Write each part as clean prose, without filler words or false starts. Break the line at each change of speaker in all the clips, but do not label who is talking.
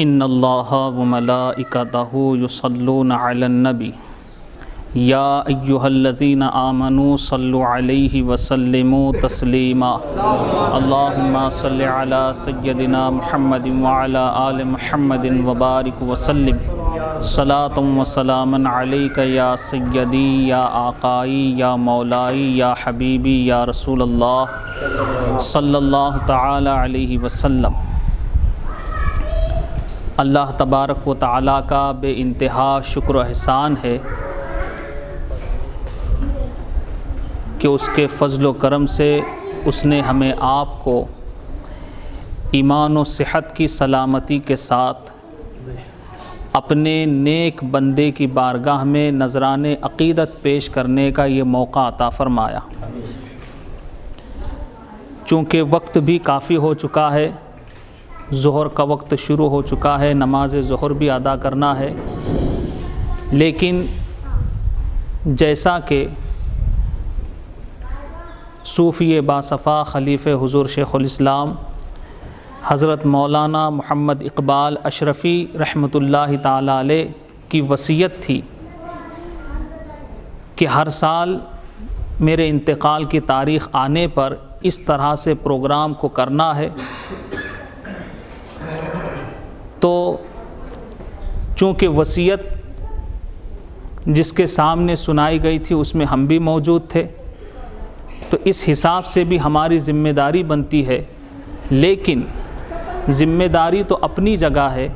ان اللہ وملائکتہ یصلون علی النبی یا ایہا الذین آمنوا صلوا علیہ وسلموا تسلیما اللہم صل علی سیدنا محمد وعلی آل محمد وبارک وسلم صلاۃ و سلاما علیک یا سیدی یا آقائی یا مولائی یا حبیبی یا رسول اللہ صلی اللہ تعالی علیہ وسلم۔ اللہ تبارک و تعالیٰ کا بے انتہا شکر و احسان ہے کہ اس کے فضل و کرم سے اس نے ہمیں آپ کو ایمان و صحت کی سلامتی کے ساتھ اپنے نیک بندے کی بارگاہ میں نذران عقیدت پیش کرنے کا یہ موقع عطا فرمایا۔ چونکہ وقت بھی کافی ہو چکا ہے، ظہر کا وقت شروع ہو چکا ہے، نماز ظہر بھی ادا کرنا ہے، لیکن جیسا کہ صوفی باصفا خلیفہ حضور شیخ الاسلام حضرت مولانا محمد اقبال اشرفی رحمۃ اللہ تعالی علیہ کی وصیت تھی کہ ہر سال میرے انتقال کی تاریخ آنے پر اس طرح سے پروگرام کو کرنا ہے، تو چونکہ وصیت جس کے سامنے سنائی گئی تھی اس میں ہم بھی موجود تھے، تو اس حساب سے بھی ہماری ذمہ داری بنتی ہے، لیکن ذمہ داری تو اپنی جگہ ہے۔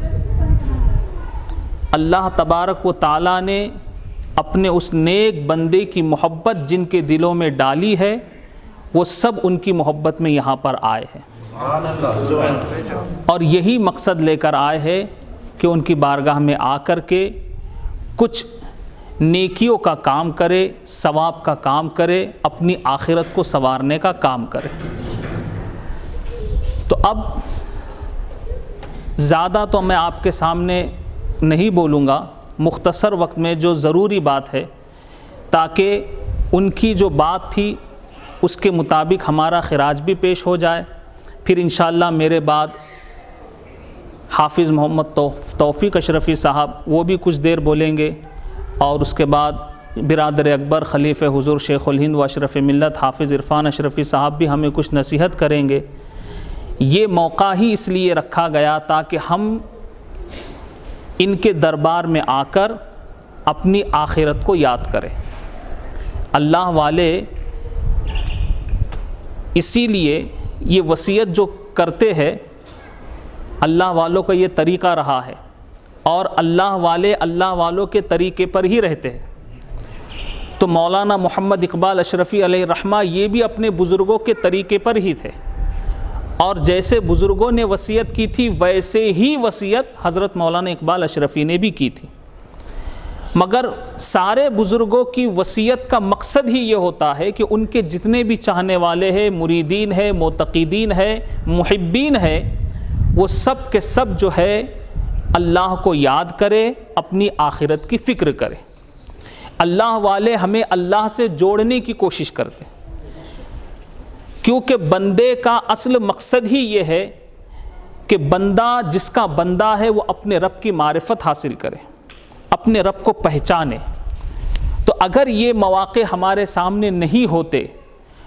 اللہ تبارک و تعالیٰ نے اپنے اس نیک بندے کی محبت جن کے دلوں میں ڈالی ہے، وہ سب ان کی محبت میں یہاں پر آئے ہیں، اور یہی مقصد لے کر آئے ہیں کہ ان کی بارگاہ میں آ کر کے کچھ نیکیوں کا کام کرے، ثواب کا کام کرے، اپنی آخرت کو سنوارنے کا کام کرے۔ تو اب زیادہ تو میں آپ کے سامنے نہیں بولوں گا، مختصر وقت میں جو ضروری بات ہے، تاکہ ان کی جو بات تھی اس کے مطابق ہمارا خراج بھی پیش ہو جائے۔ پھر انشاءاللہ میرے بعد حافظ محمد توفیق اشرفی صاحب وہ بھی کچھ دیر بولیں گے، اور اس کے بعد برادر اکبر خلیفہ حضور شیخ الہند و اشرف ملت حافظ عرفان اشرفی صاحب بھی ہمیں کچھ نصیحت کریں گے۔ یہ موقع ہی اس لیے رکھا گیا تاکہ ہم ان کے دربار میں آ کر اپنی آخرت کو یاد کریں۔ اللہ والے اسی لیے یہ وصیت جو کرتے ہیں، اللہ والوں کا یہ طریقہ رہا ہے، اور اللہ والے اللہ والوں کے طریقے پر ہی رہتے ہیں۔ تو مولانا محمد اقبال اشرفی علیہ الرحمہ یہ بھی اپنے بزرگوں کے طریقے پر ہی تھے، اور جیسے بزرگوں نے وصیت کی تھی ویسے ہی وصیت حضرت مولانا اقبال اشرفی نے بھی کی تھی۔ مگر سارے بزرگوں کی وصیت کا مقصد ہی یہ ہوتا ہے کہ ان کے جتنے بھی چاہنے والے ہیں، مریدین ہیں، معتقدین ہیں، محبین ہیں، وہ سب کے سب جو ہے اللہ کو یاد کرے، اپنی آخرت کی فکر کرے۔ اللہ والے ہمیں اللہ سے جوڑنے کی کوشش کرتے ہیں، کیونکہ بندے کا اصل مقصد ہی یہ ہے کہ بندہ جس کا بندہ ہے وہ اپنے رب کی معرفت حاصل کرے، اپنے رب کو پہچانے۔ تو اگر یہ مواقع ہمارے سامنے نہیں ہوتے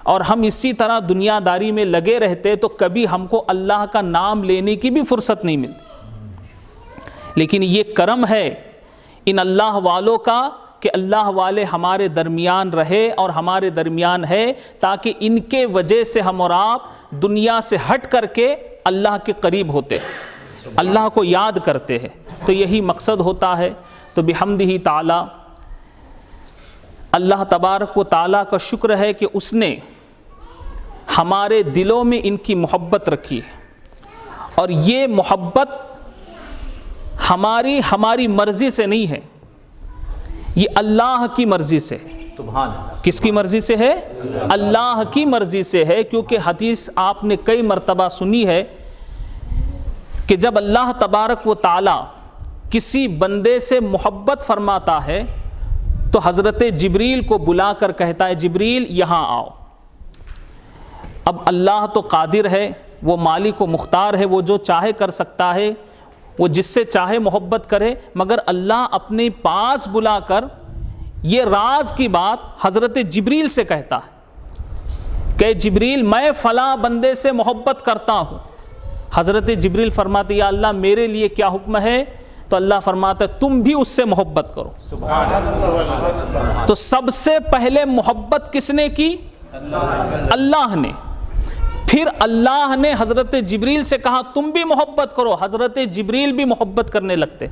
اور ہم اسی طرح دنیا داری میں لگے رہتے تو کبھی ہم کو اللہ کا نام لینے کی بھی فرصت نہیں ملتی۔ لیکن یہ کرم ہے ان اللہ والوں کا کہ اللہ والے ہمارے درمیان رہے اور ہمارے درمیان ہے، تاکہ ان کے وجہ سے ہم اور آپ دنیا سے ہٹ کر کے اللہ کے قریب ہوتے ہیں، اللہ کو یاد کرتے ہیں۔ تو یہی مقصد ہوتا ہے۔ تو بحمدہ تعالی اللہ تبارک و تعالیٰ کا شکر ہے کہ اس نے ہمارے دلوں میں ان کی محبت رکھی ہے، اور یہ محبت ہماری مرضی سے نہیں ہے، یہ اللہ کی مرضی سے ہے۔
سبحان اللہ۔
کس کی مرضی سے ہے؟ اللہ کی مرضی سے ہے، کیونکہ حدیث آپ نے کئی مرتبہ سنی ہے کہ جب اللہ تبارک و تعالی کسی بندے سے محبت فرماتا ہے تو حضرت جبریل کو بلا کر کہتا ہے جبریل یہاں آؤ۔ اب اللہ تو قادر ہے، وہ مالک و مختار ہے، وہ جو چاہے کر سکتا ہے، وہ جس سے چاہے محبت کرے، مگر اللہ اپنے پاس بلا کر یہ راز کی بات حضرت جبریل سے کہتا ہے کہ جبریل میں فلاں بندے سے محبت کرتا ہوں۔ حضرت جبریل فرماتے یا اللہ میرے لیے کیا حکم ہے؟ تو اللہ فرماتا ہے تم بھی اس سے محبت کرو۔ تو سب سے پہلے محبت کس نے کی؟ اللہ نے۔ پھر اللہ نے حضرت جبریل سے کہا تم بھی محبت کرو، حضرت جبریل بھی محبت کرنے لگتے۔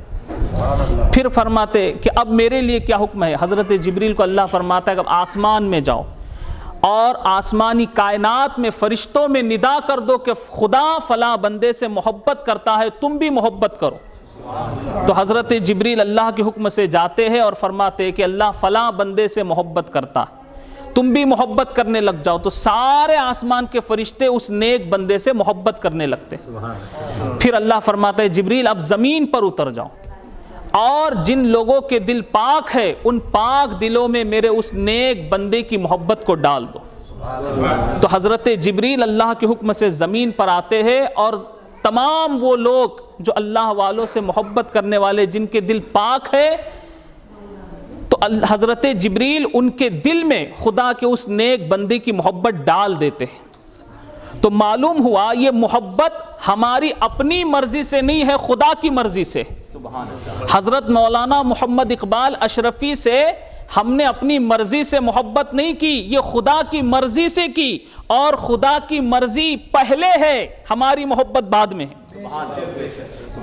پھر فرماتے کہ اب میرے لیے کیا حکم ہے؟ حضرت جبریل کو اللہ فرماتا ہے کہ اب آسمان میں جاؤ اور آسمانی کائنات میں فرشتوں میں ندا کر دو کہ خدا فلاں بندے سے محبت کرتا ہے، تم بھی محبت کرو۔ تو حضرت جبریل اللہ کے حکم سے جاتے ہیں اور فرماتے کہ اللہ فلاں بندے سے محبت کرتا ہے، تم بھی محبت کرنے لگ جاؤ۔ تو سارے آسمان کے فرشتے اس نیک بندے سے محبت کرنے لگتے۔ پھر اللہ فرماتا ہے جبریل اب زمین پر اتر جاؤ اور جن لوگوں کے دل پاک ہے ان پاک دلوں میں میرے اس نیک بندے کی محبت کو ڈال دو۔ تو حضرت جبریل اللہ کے حکم سے زمین پر آتے ہیں اور تمام وہ لوگ جو اللہ والوں سے محبت کرنے والے جن کے دل پاک ہے، تو حضرت جبریل ان کے دل میں خدا کے اس نیک بندے کی محبت ڈال دیتے ہیں۔ تو معلوم ہوا یہ محبت ہماری اپنی مرضی سے نہیں ہے، خدا کی مرضی سے۔ حضرت مولانا محمد اقبال اشرفی سے ہم نے اپنی مرضی سے محبت نہیں کی، یہ خدا کی مرضی سے کی، اور خدا کی مرضی پہلے ہے، ہماری محبت بعد میں ہے۔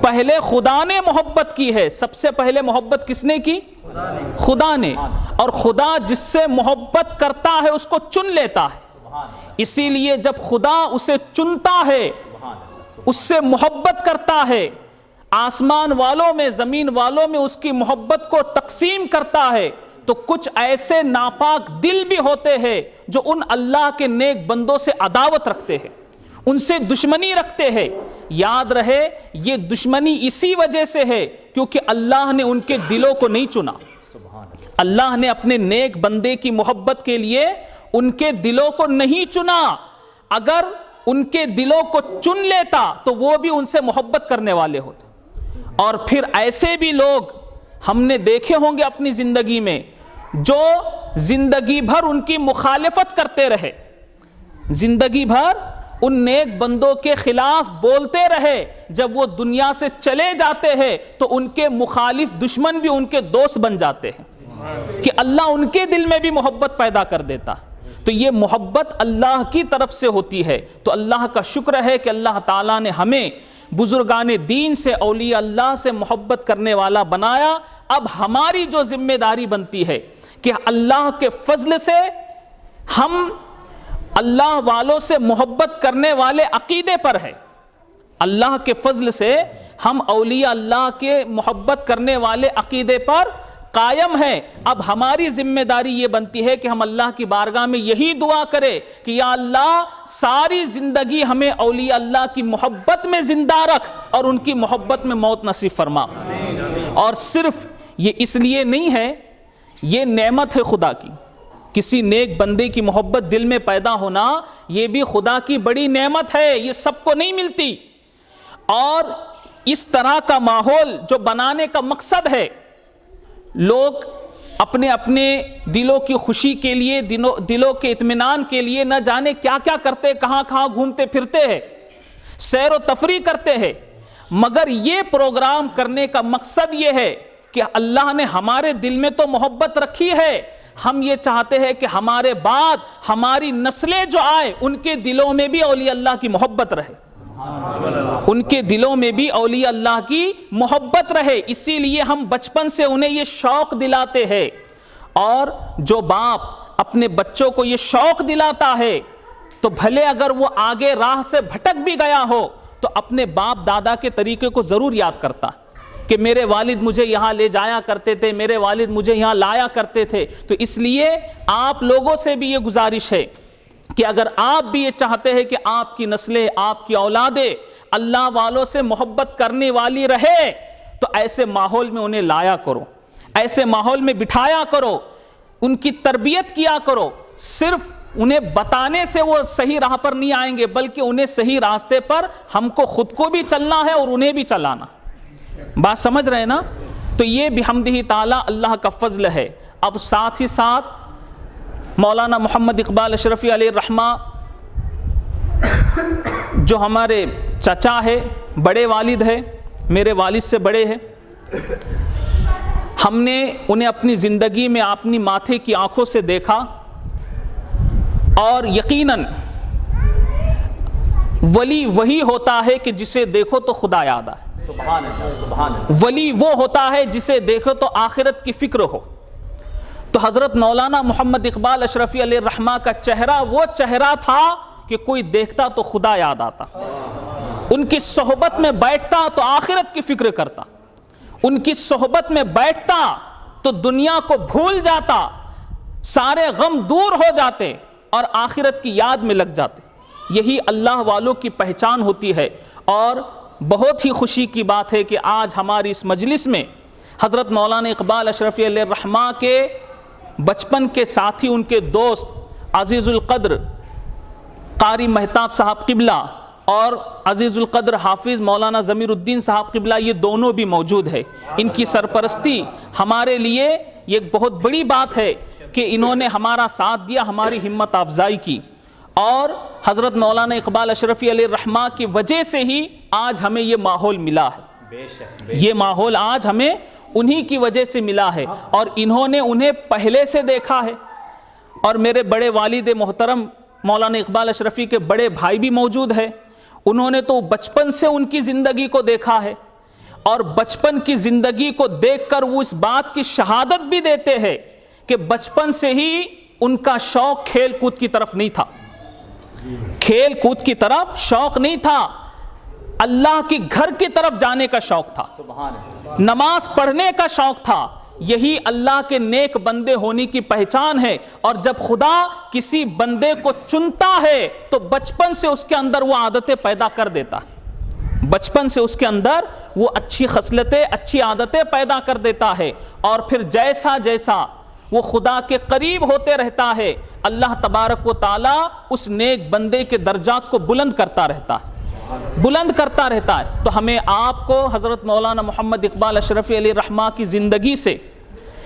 پہلے خدا نے محبت کی ہے، سب سے پہلے محبت کس نے کی؟ خدا نے۔ اور خدا جس سے محبت کرتا ہے اس کو چن لیتا ہے، اسی لیے جب خدا اسے چنتا ہے، اس سے محبت کرتا ہے، آسمان والوں میں زمین والوں میں اس کی محبت کو تقسیم کرتا ہے، تو کچھ ایسے ناپاک دل بھی ہوتے ہیں جو ان اللہ کے نیک بندوں سے عداوت رکھتے ہیں، ان سے دشمنی رکھتے ہیں۔ یاد رہے یہ دشمنی اسی وجہ سے ہے کیونکہ اللہ نے ان کے دلوں کو نہیں چنا۔ اللہ نے اپنے نیک بندے کی محبت کے لیے ان کے دلوں کو نہیں چنا۔ اگر ان کے دلوں کو چن لیتا تو وہ بھی ان سے محبت کرنے والے ہوتے۔ اور پھر ایسے بھی لوگ ہم نے دیکھے ہوں گے اپنی زندگی میں جو زندگی بھر ان کی مخالفت کرتے رہے، زندگی بھر ان نیک بندوں کے خلاف بولتے رہے، جب وہ دنیا سے چلے جاتے ہیں تو ان کے مخالف دشمن بھی ان کے دوست بن جاتے ہیں کہ اللہ ان کے دل میں بھی محبت پیدا کر دیتا۔ تو یہ محبت اللہ کی طرف سے ہوتی ہے۔ تو اللہ کا شکر ہے کہ اللہ تعالیٰ نے ہمیں بزرگان دین سے، اولیاء اللہ سے محبت کرنے والا بنایا۔ اب ہماری جو ذمہ داری بنتی ہے کہ اللہ کے فضل سے ہم اللہ والوں سے محبت کرنے والے عقیدے پر ہے، اللہ کے فضل سے ہم اولیاء اللہ کے محبت کرنے والے عقیدے پر قائم ہے۔ اب ہماری ذمہ داری یہ بنتی ہے کہ ہم اللہ کی بارگاہ میں یہی دعا کرے کہ یا اللہ ساری زندگی ہمیں اولیاء اللہ کی محبت میں زندہ رکھ اور ان کی محبت میں موت نصیب فرما۔ اور صرف یہ اس لیے نہیں ہے، یہ نعمت ہے خدا کی، کسی نیک بندے کی محبت دل میں پیدا ہونا یہ بھی خدا کی بڑی نعمت ہے، یہ سب کو نہیں ملتی۔ اور اس طرح کا ماحول جو بنانے کا مقصد ہے، لوگ اپنے اپنے دلوں کی خوشی کے لیے، دلوں کے اطمینان کے لیے نہ جانے کیا کیا کرتے، کہاں کہاں گھومتے پھرتے ہیں، سیر و تفریح کرتے ہیں، مگر یہ پروگرام کرنے کا مقصد یہ ہے کہ اللہ نے ہمارے دل میں تو محبت رکھی ہے، ہم یہ چاہتے ہیں کہ ہمارے بعد ہماری نسلیں جو آئے ان کے دلوں میں بھی اولیاء اللہ کی محبت رہے، ان کے دلوں میں بھی اولیاء اللہ کی محبت رہے۔ اسی لیے ہم بچپن سے انہیں یہ شوق دلاتے ہیں، اور جو باپ اپنے بچوں کو یہ شوق دلاتا ہے تو بھلے اگر وہ آگے راہ سے بھٹک بھی گیا ہو تو اپنے باپ دادا کے طریقے کو ضرور یاد کرتا کہ میرے والد مجھے یہاں لے جایا کرتے تھے، میرے والد مجھے یہاں لایا کرتے تھے۔ تو اس لیے آپ لوگوں سے بھی یہ گزارش ہے کہ اگر آپ بھی یہ چاہتے ہیں کہ آپ کی نسلیں، آپ کی اولادیں اللہ والوں سے محبت کرنے والی رہے تو ایسے ماحول میں انہیں لایا کرو، ایسے ماحول میں بٹھایا کرو، ان کی تربیت کیا کرو۔ صرف انہیں بتانے سے وہ صحیح راہ پر نہیں آئیں گے، بلکہ انہیں صحیح راستے پر ہم کو خود کو بھی چلنا ہے اور انہیں بھی چلانا۔ بات سمجھ رہے ہیں نا؟ تو یہ بحمدہ تعالی اللہ کا فضل ہے۔ اب ساتھ ہی ساتھ مولانا محمد اقبال اشرفی علیہ الرحمہ جو ہمارے چچا ہے، بڑے والد ہے، میرے والد سے بڑے ہیں، ہم نے انہیں اپنی زندگی میں اپنی ماتھے کی آنکھوں سے دیکھا، اور یقیناً ولی وہی ہوتا ہے کہ جسے دیکھو تو خدا یاد آئے۔
سبحان اللہ، سبحان اللہ۔
ولی وہ ہوتا ہے جسے دیکھو تو آخرت کی فکر ہو۔ تو حضرت مولانا محمد اقبال اشرفی علیہ الرحمہ کا چہرہ وہ چہرہ تھا کہ کوئی دیکھتا تو خدا یاد آتا، ان کی صحبت میں بیٹھتا تو آخرت کی فکر کرتا، ان کی صحبت میں بیٹھتا تو دنیا کو بھول جاتا، سارے غم دور ہو جاتے اور آخرت کی یاد میں لگ جاتے۔ یہی اللہ والوں کی پہچان ہوتی ہے۔ اور بہت ہی خوشی کی بات ہے کہ آج ہماری اس مجلس میں حضرت مولانا اقبال اشرفی علیہ الرحمہ کے بچپن کے ساتھی، ان کے دوست عزیز القدر قاری مہتاب صاحب قبلہ اور عزیز القدر حافظ مولانا ضمیر الدین صاحب قبلہ، یہ دونوں بھی موجود ہے۔ ان کی سرپرستی ہمارے لیے یہ بہت بڑی بات ہے کہ انہوں نے ہمارا ساتھ دیا، ہماری ہمت افزائی کی، اور حضرت مولانا اقبال اشرفی علیہ الرحمہ کی وجہ سے ہی آج ہمیں یہ ماحول ملا ہے۔
بے شک،
یہ ماحول آج ہمیں انہی کی وجہ سے ملا ہے، اور انہوں نے انہیں پہلے سے دیکھا ہے۔ اور میرے بڑے والد محترم مولانا اقبال اشرفی کے بڑے بھائی بھی موجود ہے، انہوں نے تو بچپن سے ان کی زندگی کو دیکھا ہے، اور بچپن کی زندگی کو دیکھ کر وہ اس بات کی شہادت بھی دیتے ہیں کہ بچپن سے ہی ان کا شوق کھیل کود کی طرف نہیں تھا، کھیل کود کی طرف شوق نہیں تھا، اللہ کی گھر کی طرف جانے کا شوق تھا،
سبحان اللہ۔
نماز پڑھنے کا شوق تھا۔ یہی اللہ کے نیک بندے ہونے کی پہچان ہے۔ اور جب خدا کسی بندے کو چنتا ہے تو بچپن سے اس کے اندر وہ عادتیں پیدا کر دیتا ہے، بچپن سے اس کے اندر وہ اچھی خصلتیں، اچھی عادتیں پیدا کر دیتا ہے، اور پھر جیسا جیسا وہ خدا کے قریب ہوتے رہتا ہے، اللہ تبارک و تعالی اس نیک بندے کے درجات کو بلند کرتا رہتا ہے، بلند کرتا رہتا ہے۔ تو ہمیں آپ کو حضرت مولانا محمد اقبال اشرفی علیہ الرحمہ کی زندگی سے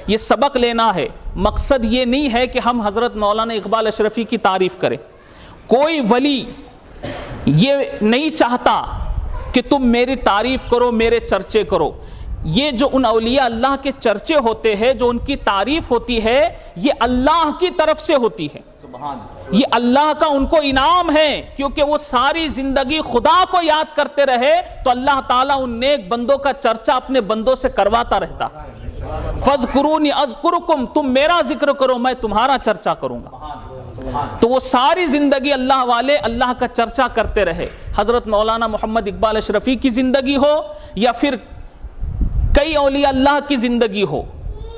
یہ سبق لینا ہے۔ مقصد یہ نہیں ہے کہ ہم حضرت مولانا اقبال اشرفی کی تعریف کریں، کوئی ولی یہ نہیں چاہتا کہ تم میری تعریف کرو، میرے چرچے کرو۔ یہ جو ان اولیاء اللہ کے چرچے ہوتے ہیں، جو ان کی تعریف ہوتی ہے، یہ اللہ کی طرف سے ہوتی ہے، یہ اللہ کا ان کو انعام ہے، کیونکہ وہ ساری زندگی خدا کو یاد کرتے رہے تو اللہ تعالیٰ ان نیک بندوں کا چرچہ اپنے بندوں سے کرواتا رہتا۔ فَاذْكُرُونِي أَذْكُرُكُمْ، تم میرا ذکر کرو میں تمہارا چرچہ کروں گا۔ تو وہ ساری زندگی اللہ والے اللہ کا چرچہ کرتے رہے۔ حضرت مولانا محمد اقبال اشرفی کی زندگی ہو یا پھر کئی اولیاء اللہ کی زندگی ہو،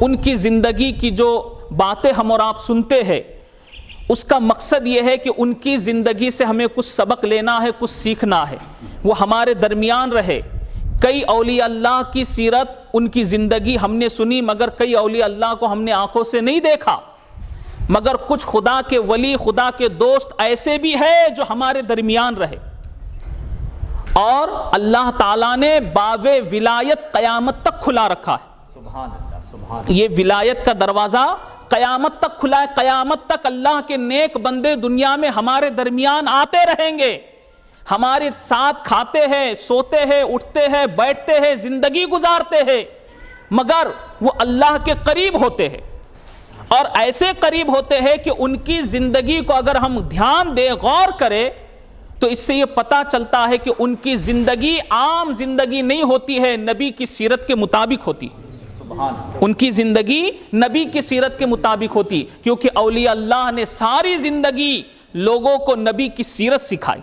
ان کی زندگی کی جو باتیں ہم اور آپ سنتے ہیں، اس کا مقصد یہ ہے کہ ان کی زندگی سے ہمیں کچھ سبق لینا ہے، کچھ سیکھنا ہے، وہ ہمارے درمیان رہے۔ کئی اولیاء اللہ کی سیرت، ان کی زندگی ہم نے سنی، مگر کئی اولیاء اللہ کو ہم نے آنکھوں سے نہیں دیکھا، مگر کچھ خدا کے ولی، خدا کے دوست ایسے بھی ہیں جو ہمارے درمیان رہے، اور اللہ تعالیٰ نے باب ولایت قیامت تک کھلا رکھا ہے۔
سبحان اللہ، سبحان اللہ۔
یہ ولایت کا دروازہ قیامت تک کھلا ہے، قیامت تک اللہ کے نیک بندے دنیا میں ہمارے درمیان آتے رہیں گے، ہمارے ساتھ کھاتے ہیں، سوتے ہیں، اٹھتے ہیں، بیٹھتے ہیں، زندگی گزارتے ہیں، مگر وہ اللہ کے قریب ہوتے ہیں، اور ایسے قریب ہوتے ہیں کہ ان کی زندگی کو اگر ہم دھیان دیں، غور کریں، تو اس سے یہ پتہ چلتا ہے کہ ان کی زندگی عام زندگی نہیں ہوتی ہے، نبی کی سیرت کے مطابق ہوتی ہے۔ ان کی زندگی نبی کی سیرت کے مطابق ہوتی، کیونکہ اولیاء اللہ نے ساری زندگی لوگوں کو نبی کی سیرت سکھائی،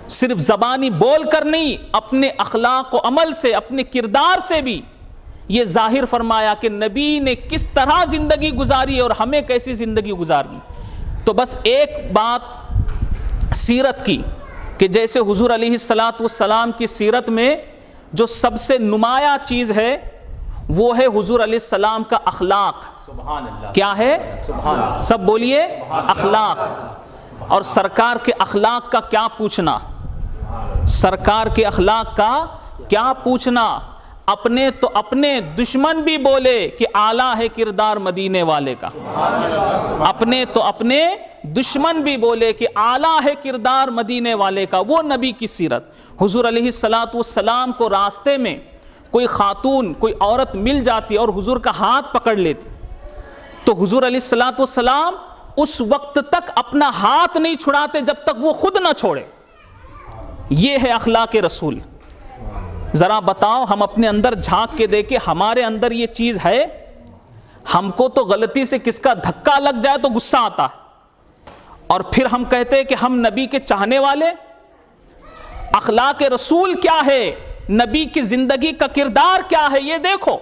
صرف زبانی بول کر نہیں، اپنے اخلاق و عمل سے، اپنے کردار سے بھی یہ ظاہر فرمایا کہ نبی نے کس طرح زندگی گزاری اور ہمیں کیسی زندگی گزارنی۔ تو بس ایک بات سیرت کی کہ جیسے حضور علیہ السلام کی سیرت میں جو سب سے نمایاں چیز ہے وہ ہے حضور علیہ السلام کا اخلاق۔
سبحان اللہ۔
کیا ہے؟
سبحان اللہ۔
سب بولیے، اخلاق۔ اور سرکار کے اخلاق کا کیا پوچھنا، سرکار کے اخلاق کا کیا پوچھنا۔ اپنے تو اپنے دشمن بھی بولے کہ اعلیٰ ہے کردار مدینے والے کا. اپنے تو اپنے دشمن بھی بولے کہ اعلیٰ ہے کردار مدینے والے کا. وہ نبی کی سیرت. حضور علیہ الصلاۃ والسلام کو راستے میں کوئی خاتون کوئی عورت مل جاتی اور حضور کا ہاتھ پکڑ لیتی تو حضور علیہ الصلاۃ والسلام اس وقت تک اپنا ہاتھ نہیں چھڑاتے جب تک وہ خود نہ چھوڑے. یہ ہے اخلاق رسول. ذرا بتاؤ ہم اپنے اندر جھانک کے دیکھیں ہمارے اندر یہ چیز ہے؟ ہم کو تو غلطی سے کس کا دھکا لگ جائے تو غصہ آتا ہے اور پھر ہم کہتے ہیں کہ ہم نبی کے چاہنے والے. اخلاق رسول کیا ہے؟ نبی کی زندگی کا کردار کیا ہے یہ دیکھو.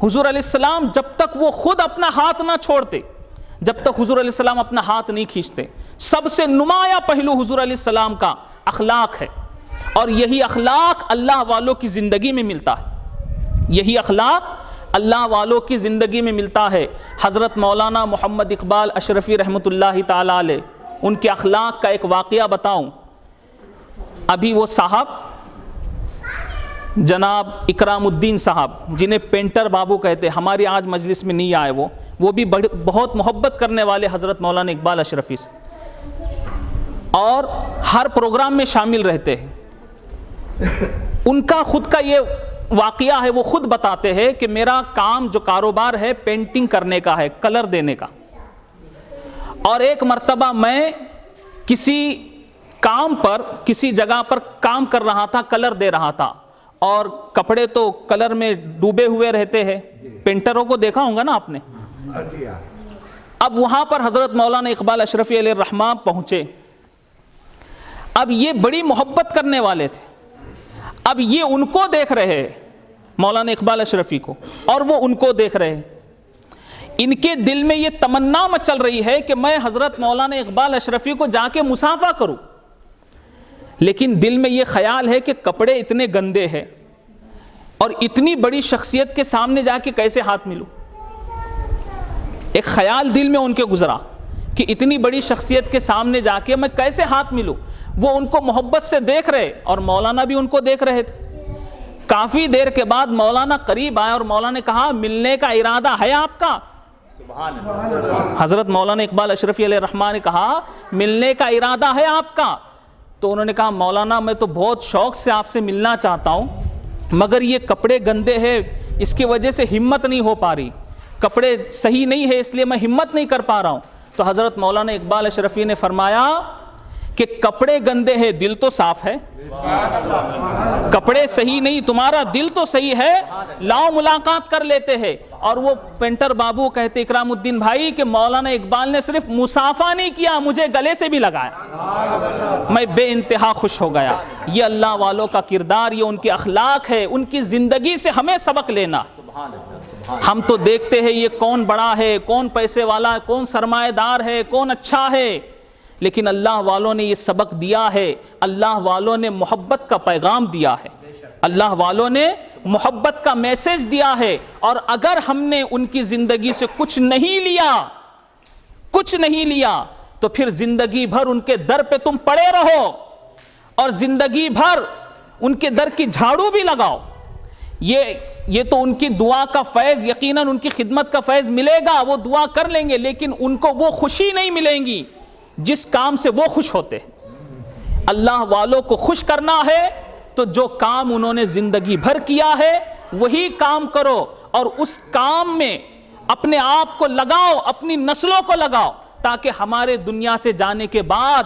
حضور علیہ السلام جب تک وہ خود اپنا ہاتھ نہ چھوڑتے, جب تک حضور علیہ السلام اپنا ہاتھ نہیں کھینچتے, سب سے نمایاں پہلو حضور علیہ السلام کا اخلاق ہے. اور یہی اخلاق اللہ والوں کی زندگی میں ملتا ہے. یہی اخلاق اللہ والوں کی زندگی میں ملتا ہے. حضرت مولانا محمد اقبال اشرفی رحمۃ اللہ تعالی علیہ, ان کے اخلاق کا ایک واقعہ بتاؤں. ابھی وہ صاحب جناب اکرام الدین صاحب جنہیں پینٹر بابو کہتے, ہماری آج مجلس میں نہیں آئے, وہ بھی بہت محبت کرنے والے حضرت مولانا اقبال اشرفی سے اور ہر پروگرام میں شامل رہتے ہیں. ان کا خود کا یہ واقعہ ہے, وہ خود بتاتے ہیں کہ میرا کام جو کاروبار ہے پینٹنگ کرنے کا ہے, کلر دینے کا. اور ایک مرتبہ میں کسی کام پر کسی جگہ پر کام کر رہا تھا, کلر دے رہا تھا, اور کپڑے تو کلر میں ڈوبے ہوئے رہتے ہیں, پینٹروں کو دیکھا ہوگا نا آپ نے. اب وہاں پر حضرت مولانا اقبال اشرفی علیہ الرحمہ پہنچے. اب یہ بڑی محبت کرنے والے تھے. اب یہ ان کو دیکھ رہے ہیں مولانا اقبال اشرفی کو, اور وہ ان کو دیکھ رہے ہیں. ان کے دل میں یہ تمنا مچل رہی ہے کہ میں حضرت مولانا اقبال اشرفی کو جا کے مصافحہ کروں, لیکن دل میں یہ خیال ہے کہ کپڑے اتنے گندے ہیں اور اتنی بڑی شخصیت کے سامنے جا کے کیسے ہاتھ ملوں. ایک خیال دل میں ان کے گزرا کہ اتنی بڑی شخصیت کے سامنے جا کے میں کیسے ہاتھ ملوں. وہ ان کو محبت سے دیکھ رہے اور مولانا بھی ان کو دیکھ رہے تھے. کافی دیر کے بعد مولانا قریب آئے اور مولانا نے کہا ملنے کا ارادہ ہے آپ کا؟
سبحان اللہ.
حضرت مولانا اقبال اشرفی علیہ الرحمہ نے کہا ملنے کا ارادہ ہے آپ کا؟ تو انہوں نے کہا مولانا میں تو بہت شوق سے آپ سے ملنا چاہتا ہوں, مگر یہ کپڑے گندے ہیں اس کی وجہ سے ہمت نہیں ہو پا رہی, کپڑے صحیح نہیں ہے اس لیے میں ہمت نہیں کر پا رہا ہوں. تو حضرت مولانا اقبال اشرفی نے فرمایا کہ کپڑے گندے ہیں, دل تو صاف ہے. کپڑے صحیح نہیں, تمہارا دل تو صحیح ہے, لاؤ ملاقات کر لیتے ہیں. اور وہ پینٹر بابو کہتے اکرام الدین بھائی کہ مولانا اقبال نے صرف مصافحہ نہیں کیا, مجھے گلے سے بھی لگایا. میں بے انتہا خوش ہو گیا. یہ اللہ والوں کا کردار, یہ ان کے اخلاق ہے, ان کی زندگی سے ہمیں سبق لینا. ہم تو دیکھتے ہیں یہ کون بڑا ہے, کون پیسے والا ہے, کون سرمایہ دار ہے, کون اچھا ہے, لیکن اللہ والوں نے یہ سبق دیا ہے. اللہ والوں نے محبت کا پیغام دیا ہے, اللہ والوں نے محبت کا میسج دیا ہے. اور اگر ہم نے ان کی زندگی سے کچھ نہیں لیا تو پھر زندگی بھر ان کے در پہ تم پڑے رہو اور زندگی بھر ان کے در کی جھاڑو بھی لگاؤ. یہ تو ان کی دعا کا فیض, یقیناً ان کی خدمت کا فیض ملے گا, وہ دعا کر لیں گے, لیکن ان کو وہ خوشی نہیں ملیں گی جس کام سے وہ خوش ہوتے. اللہ والوں کو خوش کرنا ہے تو جو کام انہوں نے زندگی بھر کیا ہے وہی کام کرو, اور اس کام میں اپنے آپ کو لگاؤ, اپنی نسلوں کو لگاؤ, تاکہ ہمارے دنیا سے جانے کے بعد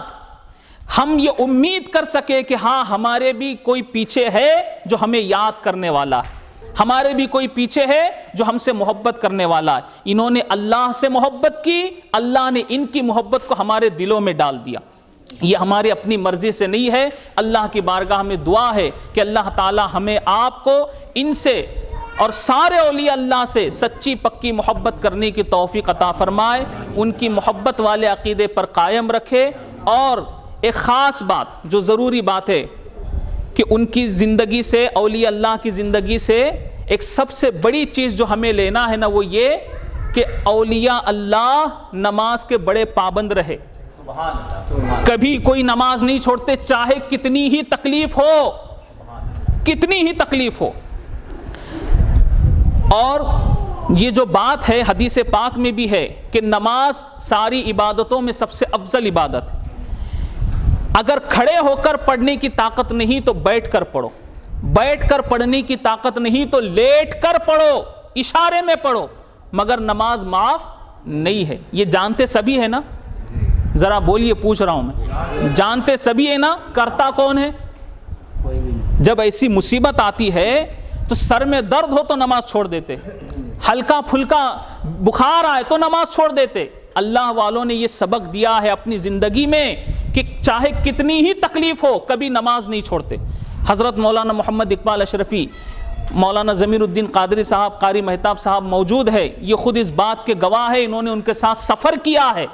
ہم یہ امید کر سکے کہ ہاں ہمارے بھی کوئی پیچھے ہے جو ہمیں یاد کرنے والا ہے, ہمارے بھی کوئی پیچھے ہے جو ہم سے محبت کرنے والا ہے. انہوں نے اللہ سے محبت کی, اللہ نے ان کی محبت کو ہمارے دلوں میں ڈال دیا. یہ ہماری اپنی مرضی سے نہیں ہے. اللہ کی بارگاہ میں دعا ہے کہ اللہ تعالی ہمیں آپ کو ان سے اور سارے اولیاء اللہ سے سچی پکی محبت کرنے کی توفیق عطا فرمائے, ان کی محبت والے عقیدے پر قائم رکھے. اور ایک خاص بات جو ضروری بات ہے کہ ان کی زندگی سے, اولیاء اللہ کی زندگی سے ایک سب سے بڑی چیز جو ہمیں لینا ہے نا, وہ یہ کہ اولیاء اللہ نماز کے بڑے پابند رہے. کبھی کوئی نماز نہیں چھوڑتے, چاہے کتنی ہی تکلیف ہو, اور یہ جو بات ہے حدیث پاک میں بھی ہے کہ نماز ساری عبادتوں میں سب سے افضل عبادت ہے. اگر کھڑے ہو کر پڑھنے کی طاقت نہیں تو بیٹھ کر پڑھو, بیٹھ کر پڑھنے کی طاقت نہیں تو لیٹ کر پڑھو, اشارے میں پڑھو, مگر نماز معاف نہیں ہے. یہ جانتے سبھی ہے نا؟ ذرا بولیے, پوچھ رہا ہوں میں, جانتے سبھی ہے نا؟ کرتا کون ہے؟ جب ایسی مصیبت آتی ہے تو سر میں درد ہو تو نماز چھوڑ دیتے, ہلکا پھلکا بخار آئے تو نماز چھوڑ دیتے. اللہ والوں نے یہ سبق دیا ہے اپنی زندگی میں کہ چاہے کتنی ہی تکلیف ہو کبھی نماز نہیں چھوڑتے. حضرت مولانا محمد اقبال اشرفی, مولانا ضمیر الدین قادری صاحب, قاری مہتاب صاحب موجود ہے, یہ خود اس بات کے گواہ ہے. انہوں نے ان کے ساتھ سفر کیا ہے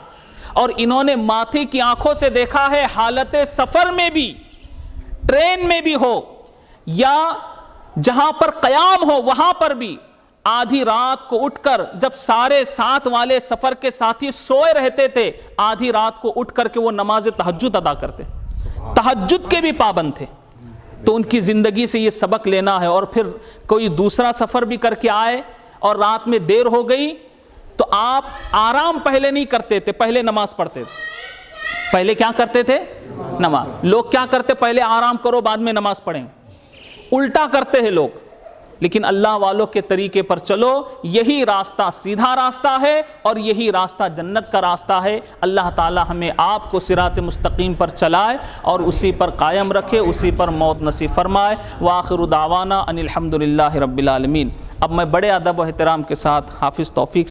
اور انہوں نے ماتھے کی آنکھوں سے دیکھا ہے حالت سفر میں بھی, ٹرین میں بھی ہو یا جہاں پر قیام ہو وہاں پر بھی, آدھی رات کو اٹھ کر, جب سارے ساتھ والے سفر کے ساتھی سوئے رہتے تھے, آدھی رات کو اٹھ کر کے وہ نماز تہجد ادا کرتے, تہجد کے بھی پابند تھے. تو ان کی زندگی سے یہ سبق لینا ہے. اور پھر کوئی دوسرا سفر بھی کر کے آئے اور رات میں دیر ہو گئی تو آپ آرام پہلے نہیں کرتے تھے, پہلے نماز پڑھتے تھے. پہلے کیا کرتے تھے؟ نماز. لوگ کیا کرتے؟ پہلے آرام کرو بعد میں نماز پڑھیں, الٹا کرتے ہیں لوگ. لیکن اللہ والوں کے طریقے پر چلو, یہی راستہ سیدھا راستہ ہے اور یہی راستہ جنت کا راستہ ہے. اللہ تعالی ہمیں آپ کو صراط مستقیم پر چلائے اور اسی پر قائم رکھے, اسی پر موت نصیب فرمائے. وآخر دعوانا ان الحمد للہ رب العالمین. اب میں بڑے ادب و احترام کے ساتھ حافظ توفیق